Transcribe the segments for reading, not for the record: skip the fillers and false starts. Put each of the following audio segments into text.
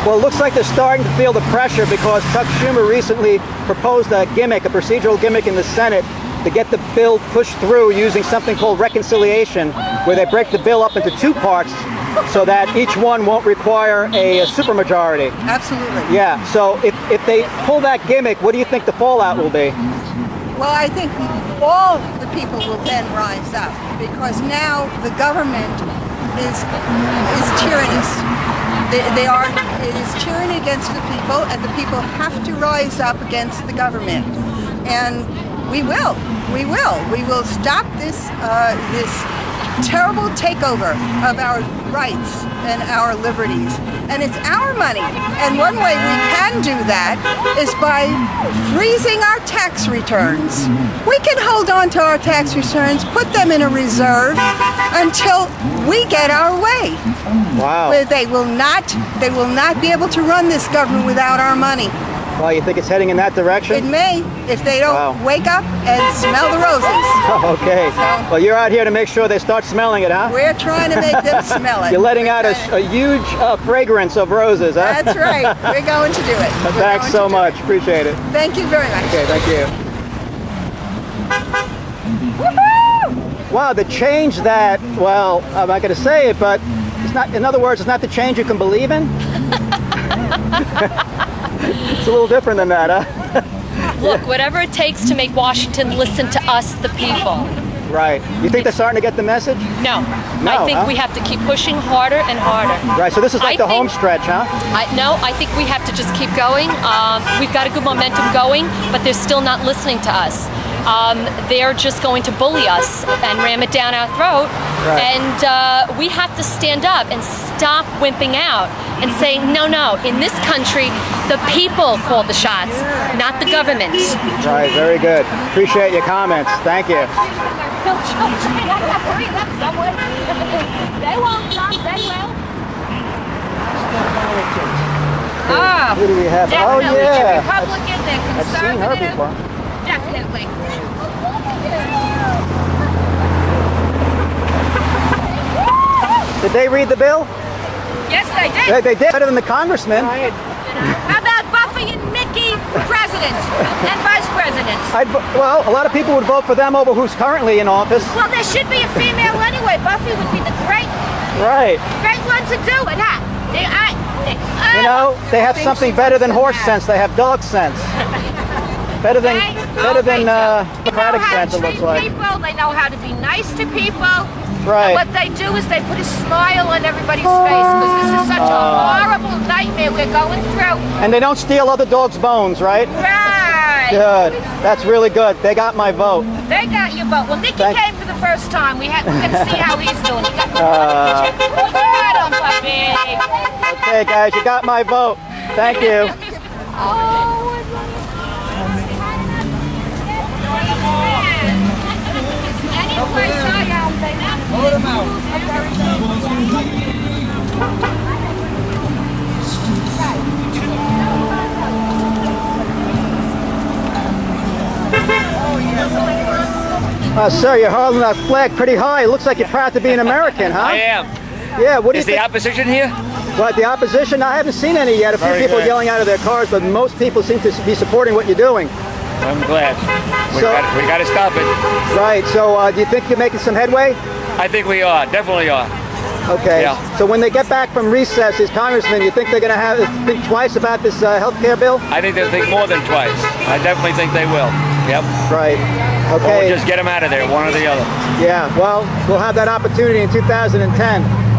Well, it looks like they're starting to feel the pressure because Chuck Schumer recently proposed a gimmick, a procedural gimmick in the Senate to get the bill pushed through using something called reconciliation, where they break the bill up into two parts so that each one won't require a supermajority. Absolutely. Yeah, so if they pull that gimmick, what do you think the fallout will be? Well, I think all the people will then rise up because now the government is tyrannous. It is tyranny against the people, and the people have to rise up against the government. And we will stop this terrible takeover of our rights and our liberties. And it's our money. And one way we can do that is by freezing our tax returns. We can hold on to our tax returns, put them in a reserve until we get our way. Wow. They will not be able to run this government without our money. Well, you think it's heading in that direction? It may, if they don't wake up and smell the roses. Okay. So, well, you're out here to make sure they start smelling it, huh? We're trying to make them smell it. You're letting out a huge fragrance of roses, huh? That's right. We're going to do it. Thanks so much. Appreciate it. Thank you very much. Okay, thank you. Woohoo! Wow, the change that, well, I'm not going to say it, but it's not, in other words, it's not the change you can believe in? It's a little different than that, huh? Look, whatever it takes to make Washington listen to us, the people. Right. You think they're starting to get the message? No. No, I think we have to keep pushing harder and harder. Right, so this is like the home stretch, huh? No, I think we have to just keep going. We've got a good momentum going, but they're still not listening to us. They're just going to bully us and ram it down our throat. Right. And we have to stand up and stop wimping out and say, no, in this country, the people call the shots, not the government. Right, very good. Appreciate your comments. Thank you. They won't come, they will. Who do we have? Definitely. Oh, yeah. They're Republican, they're I've seen her conservative. before. Definitely. Did they read the bill? Yes, they did. They did better than the congressman. How about Buffy and Mickey for president and vice presidents? Well, a lot of people would vote for them over who's currently in office. Well, there should be a female anyway. Buffy would be the great one to do it, huh? You know, they have something better than horse sense. They have dog sense. Better than democratic sense, it looks like. People, they know how to be nice to people. Right. And what they do is they put a smile on everybody's face because this is such a horrible nightmare we're going through. And they don't steal other dogs' bones, right? Right. Good. That's really good. They got my vote. They got your vote. Well, Nicky came for the first time. We're going to see how he's doing. Put your hat on, puppy. Okay, guys, you got my vote. Thank you. Any place I am, they Vote him out. Sir, you're holding that flag pretty high. It looks like you're proud to be an American, huh? I am. Yeah, what do you think? Is the opposition here? What, the opposition? I haven't seen any yet. A few Very people good. yelling out of their cars, but most people seem to be supporting what you're doing. I'm glad. We got to stop it. Right, so do you think you're making some headway? I think we are. Definitely are. Okay. Yeah. So when they get back from recess as congressmen, you think they're going to think twice about this health care bill? I think they'll think more than twice. I definitely think they will. Yep. Right. Or Okay. we'll just get them out of there, one or the other. Yeah, well, we'll have that opportunity in 2010.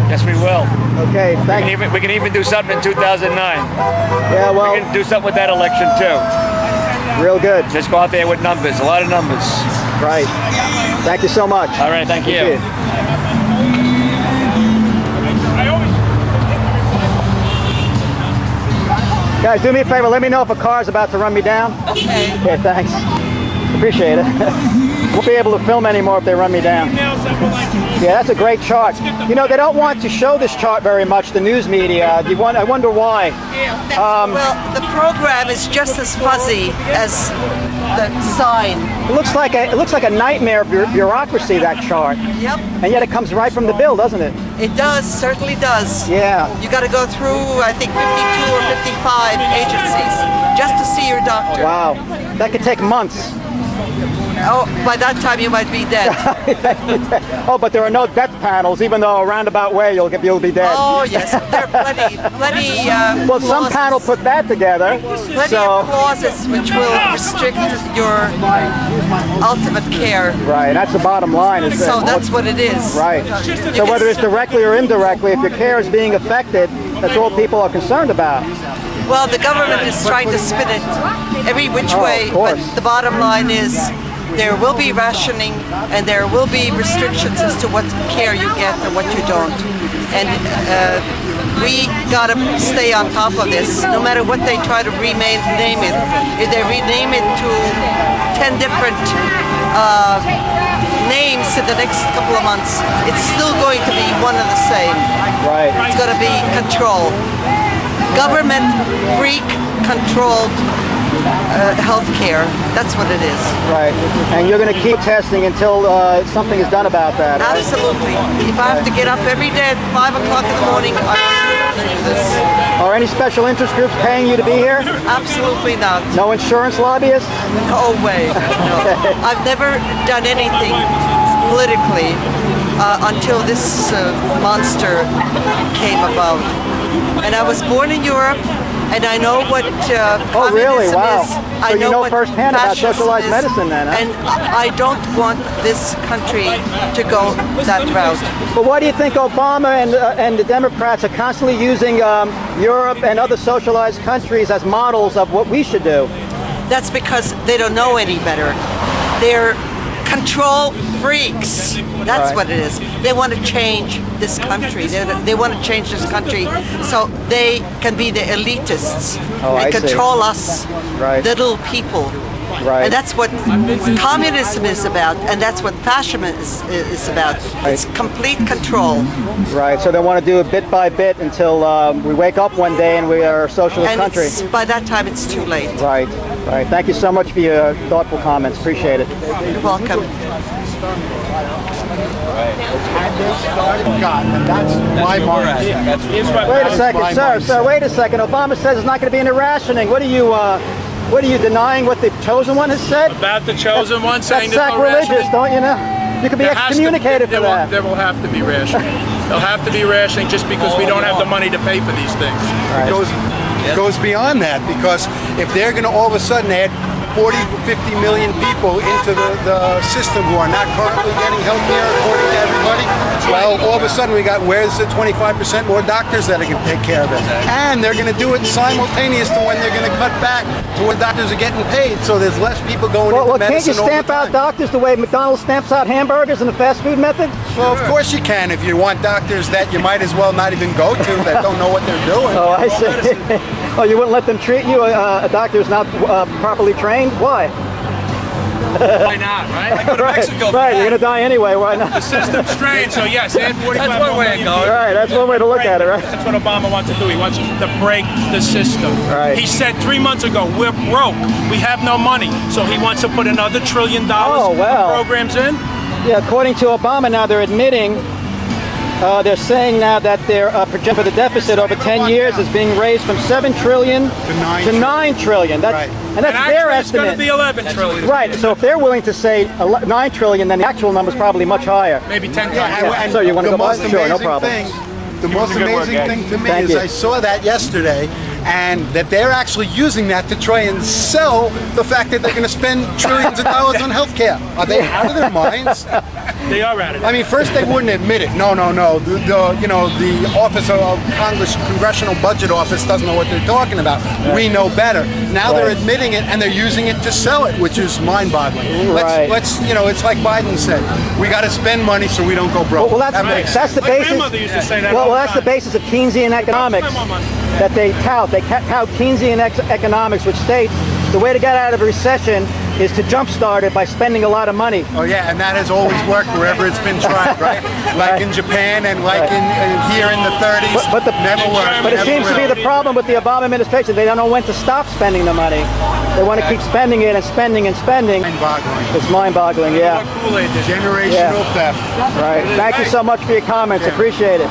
Yes, we will. Okay, thank you. We can even do something in 2009. Yeah, well, We can do something with that election, too. real good. Just go out there with numbers, a lot of numbers. Right. Thank you so much. All right, thank you. Guys, do me a favor. Let me know if a car's about to run me down. Okay. Okay, thanks. Appreciate it. won't be able to film anymore if they run me down. Yeah, that's a great chart. You know, they don't want to show this chart very much, the news media. I wonder why. Well, the program is just as fuzzy as the sign. It looks like a nightmare of bureaucracy, that chart. Yep. And yet it comes right from the bill, doesn't it? It does, certainly does. Yeah. You got to go through, I think, 52 or 55 agencies just to see your doctor. Wow. That could take months. Oh, by that time you might be dead. Oh, but there are no death panels, even though a roundabout way you'll be dead. Oh, yes. There are plenty. Well, some panel put that together. Plenty of clauses which will restrict your ultimate care. Right, that's the bottom line. So that's what it is. Right. So whether it's directly or indirectly, if your care is being affected, that's all people are concerned about. Well, the government is trying to spin it every which way, but the bottom line is there will be rationing and there will be restrictions as to what care you get and what you don't. And we got to stay on top of this, no matter what they try to rename it. If they rename it to 10 different names in the next couple of months, it's still going to be one and the same. Right. It's going to be control. Government freak controlled healthcare. That's what it is. Right. And you're going to keep testing until something is done about that. Right? Absolutely. If I have to get up every day at 5 o'clock in the morning, I will do this. Are any special interest groups paying you to be here? Absolutely not. No insurance lobbyists? No way. No. I've never done anything politically until this monster came about. And I was born in Europe, and I know what oh, really? Wow. is. So I know you know what firsthand about fascism socialized is, medicine then, huh? And I don't want this country to go that route. But why do you think Obama and the Democrats are constantly using Europe and other socialized countries as models of what we should do? That's because they don't know any better. They're control freaks. That's what it is. They want to change this country. They want to change this country so they can be the elitists and control us little people. Right. And that's what communism is about, and that's what fascism is about. It's complete control. Right, so they want to do it bit by bit until we wake up one day and we are a socialist country. And by that time, it's too late. Right, right. Thank you so much for your thoughtful comments. Appreciate it. You're welcome. And that's my mark. Wait a second, sir, wait a second. Obama says it's not going to be any rationing. What are you denying what the chosen one has said? About the chosen one saying that's sacrilegious, don't you know? You can be excommunicated for that. There will have to be rationing. There'll have to be rationing just because we don't have the money to pay for these things. It goes beyond that, because if they're going to all of a sudden add 40 to 50 million people into the system who are not currently getting health care according to everybody, well, all of a sudden where's the 25% more doctors that are going to take care of it? And they're going to do it simultaneous to when they're going to cut back to when doctors are getting paid, so there's less people going into medicine. Can't you stamp out doctors the way McDonald's stamps out hamburgers in the fast food method? Well, of course you can, if you want doctors that you might as well not even go to, that don't know what they're doing. Oh, I see. Oh, you wouldn't let them treat you? A doctor who's not properly trained? Why? Why not, right? I go to Mexico. Right, you're going to die anyway. Why not? The system's strained, so yes, add 45 That's one way to go. Right, that's one way to look at it, right? That's what Obama wants to do. He wants to break the system. Right. He said 3 months ago, we're broke. We have no money. So he wants to put another $1 trillion programs in? Yeah, according to Obama now, they're admitting, they're saying now that their projection for the deficit over 10 years is being raised from 7 trillion to 9 trillion. And that's their estimate. It's going to be 11 trillion. Right, so if they're willing to say 9 trillion, then the actual number is probably much higher. Maybe 10 times. And so you want to the go most by? Sure, no amazing problem. The most amazing thing to me is I saw that yesterday, and that they're actually using that to try and sell the fact that they're going to spend trillions of dollars on healthcare. Are they out of their minds? They are out of it. I mean, first they wouldn't admit it. No. The Office of Congressional Budget Office doesn't know what they're talking about. We know better. Now they're admitting it, and they're using it to sell it, which is mind-boggling. Let's it's like Biden said, we got to spend money so we don't go broke. Well, that's the basis. My grandmother used to say that. Well, that's the basis of Keynesian economics that they tout. They tout Keynesian economics, which states the way to get out of a recession is to jumpstart it by spending a lot of money. Oh yeah, and that has always worked wherever it's been tried, right? Like in Japan and like in here in the 30s, but never worked. But it seems to be the problem with the Obama administration. They don't know when to stop spending the money. They want to keep spending it and spending and spending. Mind-boggling. It's mind-boggling, yeah. Generational theft. Right. Thank you so much for your comments. Appreciate it.